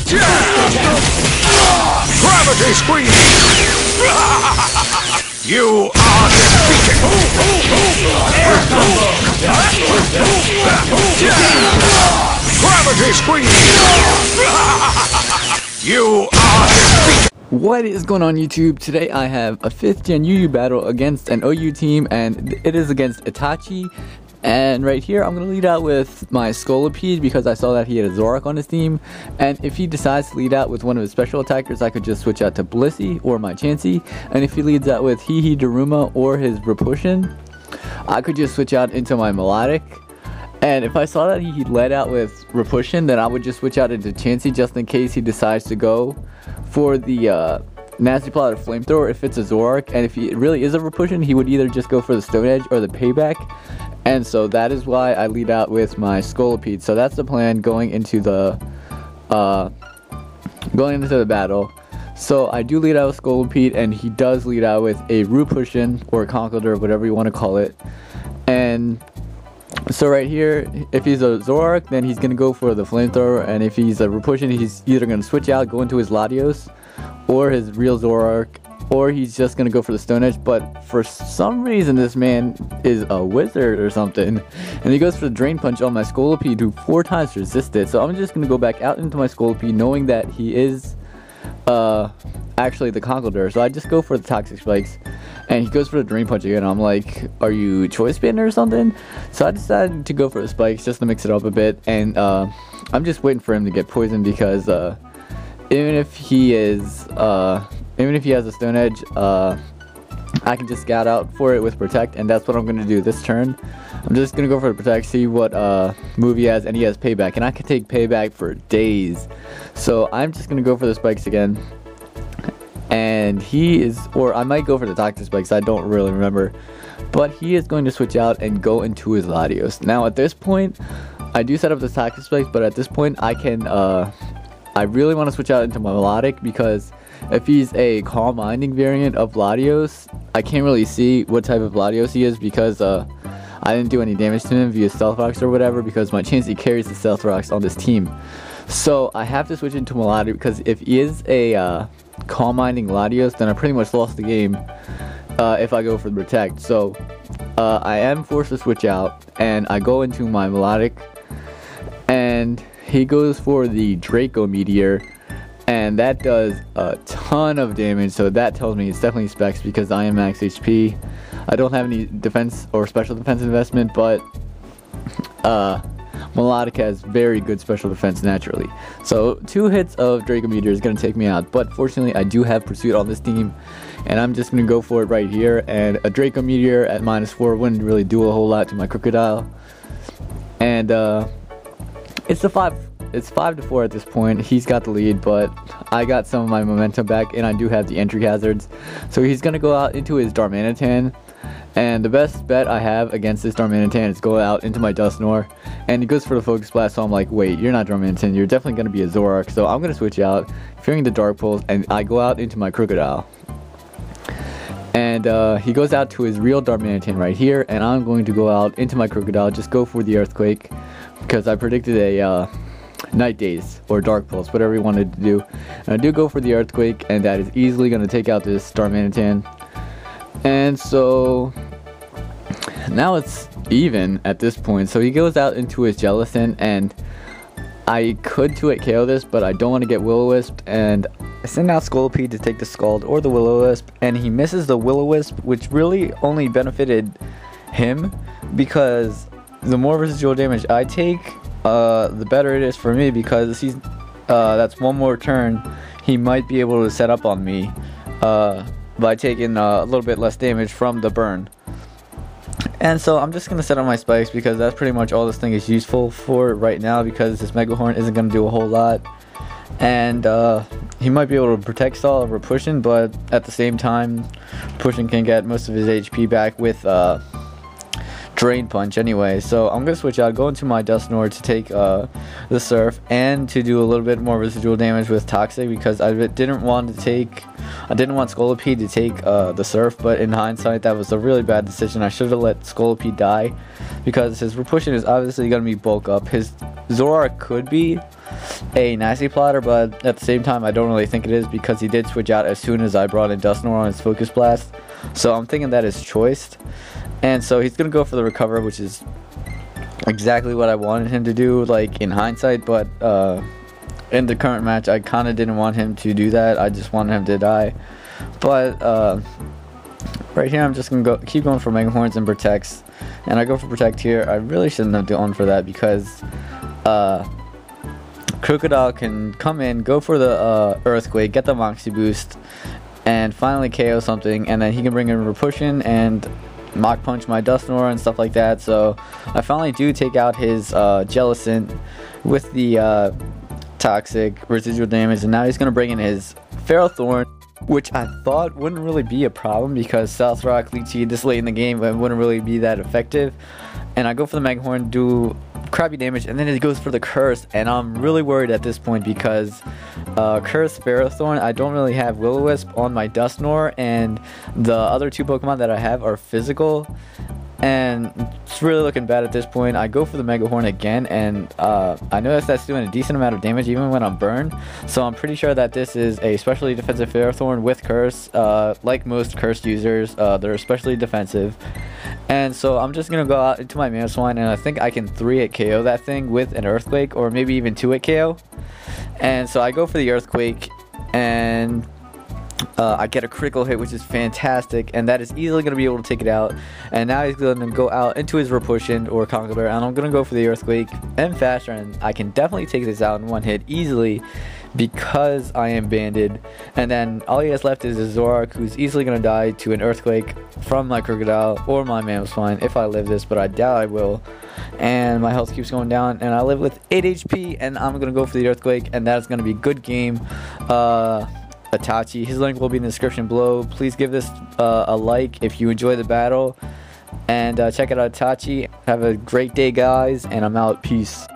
Gravity squeeze! You are defeated! Gravity squeeze! You are defeated! What is going on YouTube? Today I have a 5th gen UU battle against an OU team, and it is against Itachi. And right here I'm going to lead out with my Scolipede because I saw that he had a Zorak on his team. And if he decides to lead out with one of his special attackers, I could just switch out to Blissey or my Chansey. And if he leads out with Hehe Daruma or his Repushin, I could just switch out into my Melodic. And if I saw that he led out with Repushin, then I would just switch out into Chansey just in case he decides to go for the Nasty Plot or Flamethrower if it's a Zorak. And if he really is a Repushin, he would either just go for the Stone Edge or the Payback. And so that is why I lead out with my Scolipede. So that's the plan going into the battle. So I do lead out with Scolipede, and he does lead out with a Repushin or a Conkeldurr, whatever you want to call it. And so right here, if he's a Zorak, then he's going to go for the Flamethrower. And if he's a Repushin, he's either going to switch out, go into his Latios, or his real Zorak, or he's just going to go for the Stone Edge. But for some reason, this man is a wizard or something. And he goes for the Drain Punch on my Scolipede, who 4 times resisted. So I'm just going to go back out into my Scolipede, knowing that he is actually the Conkeldurr. So I just go for the Toxic Spikes. And he goes for the Drain Punch again. I'm like, are you Choice Band or something? So I decided to go for the Spikes just to mix it up a bit. And I'm just waiting for him to get poisoned because even if he has a Stone Edge, I can just scout out for it with Protect, and that's what I'm going to do this turn. I'm just going to go for the Protect, see what move he has, and he has Payback, and I can take Payback for days. So I'm just going to go for the Spikes again. And he is, or I might go for the Toxic Spikes, I don't really remember. But he is going to switch out and go into his Latios. Now at this point, I do set up the Toxic Spikes, but at this point I can, I really want to switch out into my Melodic because if he's a Calm Minding variant of Latios, I can't really see what type of Latios he is because I didn't do any damage to him via Stealth Rocks or whatever because my Chansey carries the Stealth Rocks on this team. So I have to switch into Melodic because if he is a Calm Minding Latios, then I pretty much lost the game if I go for the Protect. So I am forced to switch out, and I go into my Melodic, and he goes for the Draco Meteor. And that does a ton of damage, so that tells me it's definitely Specs because I am max HP. I don't have any defense or special defense investment, but Melodic has very good special defense naturally. So 2 hits of Draco Meteor is going to take me out, but fortunately I do have Pursuit on this team, and I'm just going to go for it right here. And a Draco Meteor at -4 wouldn't really do a whole lot to my Crocodile. And it's 5-4 at this point. He's got the lead, but I got some of my momentum back, and I do have the entry hazards. So he's going to go out into his Darmanitan, and the best bet I have against this Darmanitan is go out into my Dusknoir, and he goes for the Focus Blast, so I'm like, wait, you're not Darmanitan, you're definitely going to be a Zorak, so I'm going to switch out, fearing the Dark Pulse, and I go out into my Crocodile. And he goes out to his real Darmanitan right here, and I'm going to go out into my Crocodile, just go for the Earthquake, because I predicted a Night Daze or Dark Pulse, whatever you wanted to do. And I do go for the Earthquake, and that is easily going to take out this Darmanitan. And so now it's even at this point. So he goes out into his Jellicent, and I could 2-hit KO this, but I don't want to get Will-O-Wisp, and I send out Scolipede to take the Scald or the Will-O-Wisp, and he misses the Will-O-Wisp, which really only benefited him because the more residual damage I take, the better it is for me because he's that's one more turn he might be able to set up on me by taking a little bit less damage from the burn. And so I'm just going to set up my Spikes because that's pretty much all this thing is useful for right now because this Megahorn isn't going to do a whole lot. And he might be able to Protect Stall or Repushin, but at the same time Repushin can get most of his HP back with Drain Punch anyway. So I'm going to switch out, go into my Dusknoir to take the Surf and to do a little bit more residual damage with Toxic because I didn't want Scolipede to take the Surf, but in hindsight that was a really bad decision. I should have let Scolipede die because his Repushin is obviously going to be bulk up. His Zorak could be a nasty plotter, but at the same time I don't really think it is, because he did switch out as soon as I brought in Dusknoir on his Focus Blast. So I'm thinking that is choiced. And so he's going to go for the recover, which is exactly what I wanted him to do, like in hindsight, but in the current match I kind of didn't want him to do that. I just wanted him to die. But right here I'm just going to keep going for Mega Horns and Protects. And I go for Protect here. I really shouldn't have gone for that, because Crocodile can come in, go for the Earthquake, get the Moxie boost, and finally KO something, and then he can bring in Repushin and Mach Punch my Dusknoir and stuff like that. So I finally do take out his Jellicent with the Toxic residual damage, and now he's going to bring in his Ferrothorn, which I thought wouldn't really be a problem, because South Rock Lychee this late in the game wouldn't really be that effective. And I go for the Mega Horn, do crappy damage, and then it goes for the Curse, and I'm really worried at this point, because Curse, Ferrothorn, I don't really have Will-O-Wisp on my Dusknoir, and the other two Pokemon that I have are physical, and it's really looking bad at this point. I go for the Mega Horn again, and I notice that's doing a decent amount of damage even when I'm burned, so I'm pretty sure that this is a specially defensive Ferrothorn with Curse. Like most Cursed users, they're especially defensive. And so I'm just going to go out into my Mamoswine, and I think I can 3-hit KO that thing with an Earthquake, or maybe even 2-hit KO. And so I go for the Earthquake, and I get a critical hit, which is fantastic, and that is easily going to be able to take it out. And now he's going to go out into his Repushin or Conkeldurr, and I'm going to go for the Earthquake and Faster, and I can definitely take this out in one hit easily, because I am banded. And then all he has left is a Zoroark, who's easily going to die to an Earthquake from my Crocodile or my Mamoswine if I live this, but I doubt I will. And my health keeps going down, and I live with 8 HP, and I'm going to go for the Earthquake, and that is going to be a good game. Itachi, his link will be in the description below. Please give this a like if you enjoy the battle, and check it out, Itachi. Have a great day, guys, and I'm out. Peace.